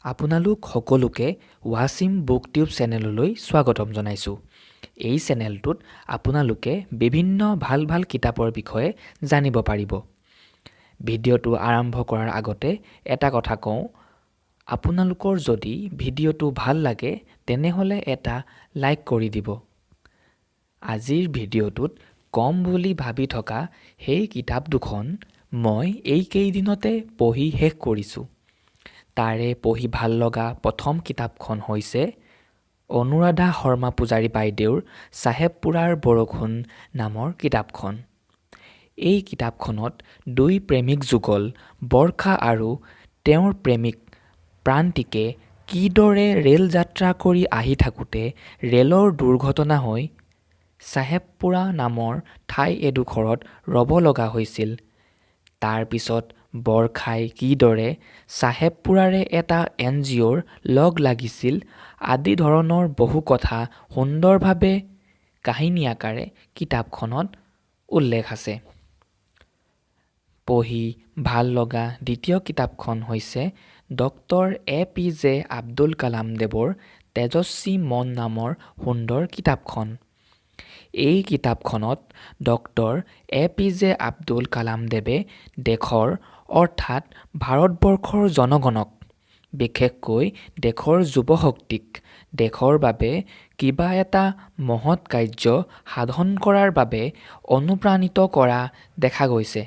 আপোনালোক সকলোকে Wasim book tube চেনেললৈ স্বাগতম জনাইছোঁ। এই চেনেলটোত আপোনালোকে বিভিন্ন ভাল ভাল কিতাপৰ বিষয়ে জানিব পাৰিব। ভিডিঅ'টো আৰম্ভ কৰাৰ আগতে এটা কথা কওঁ, আপোনালোকৰ যদি ভিডিঅ'টো ভাল লাগে তেনেহ'লে এটা লাইক কৰি দিব। আজিৰ ভিডিঅ'টোত কম বুলি ভাবি থকা সেই কিতাপ দুখন মই এইকেইদিনতে পঢ়ি শেষ কৰিছোঁ। তাৰে পঢ়ি ভাল লগা প্ৰথম কিতাপখন হৈছে অনুৰাধা শৰ্মা পূজাৰী বাইদেউৰ চাহেবপুৰাৰ বৰষুণ নামৰ কিতাপখন। এই কিতাপখনত দুই প্ৰেমিক যুগল বৰ্ষা আৰু তেওঁৰ প্ৰেমিক প্ৰান্তিকে কিদৰে ৰেল যাত্ৰা কৰি আহি থাকোঁতে ৰেলৰ দুৰ্ঘটনা হৈ চাহেবপুৰা নামৰ ঠাই এডোখৰত ৰ'ব লগা হৈছিল, তাৰ পিছত বৰ্ষাই কিদৰে চাহেবপুৰাৰে এটা NGOৰ লগ লাগিছিল আদি ধৰণৰ বহু কথা সুন্দৰভাৱে কাহিনী আকাৰে কিতাপখনত উল্লেখ আছে। পঢ়ি ভাল লগা দ্বিতীয় কিতাপখন হৈছে ডক্টৰ APJ আব্দুল কালাম দেৱৰ তেজস্বী মন নামৰ সুন্দৰ কিতাপখন। এই কিতাপখনত ডক্টৰ APJ আব্দুল কালাম দেৱে দেশৰ অৰ্থাৎ ভাৰতবৰ্ষৰ জনগণক, বিশেষকৈ দেশৰ যুৱশক্তিক দেশৰ বাবে কিবা এটা মহৎ কাৰ্য সাধন কৰাৰ বাবে অনুপ্ৰাণিত কৰা দেখা গৈছে।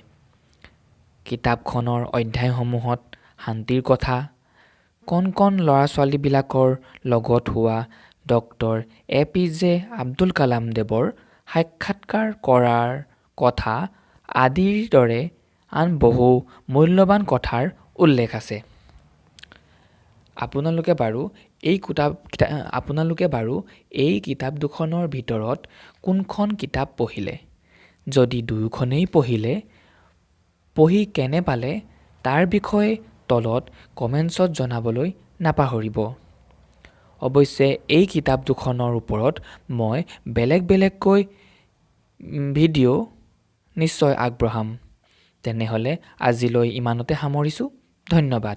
কিতাপখনৰ অধ্যায়সমূহত শান্তিৰ কথা, কণ কণ ল'ৰা-ছোৱালীবিলাকৰ লগত হোৱা ডক্টৰ APJ আব্দুল কালাম দেৱৰ সাক্ষাৎকাৰ কৰাৰ কথা আদিৰ দৰে আন বহু মূল্যৱান কথাৰ উল্লেখ আছে। আপোনালোকে বাৰু এই কিতাপ দুখনৰ ভিতৰত কোনখন কিতাপ পঢ়িলে? যদি দুয়োখনেই পঢ়িলে, পঢ়ি কেনে পালে তাৰ বিষয়ে তলত কমেণ্টছত জনাবলৈ নাপাহৰিব। অৱশ্যে এই কিতাপ দুখনৰ ওপৰত মই বেলেগ বেলেগকৈ ভিডিঅ' নিশ্চয় আগবঢ়াম। তেনেহ'লে আজিলৈ ইমানতে সামৰিছোঁ। ধন্যবাদ।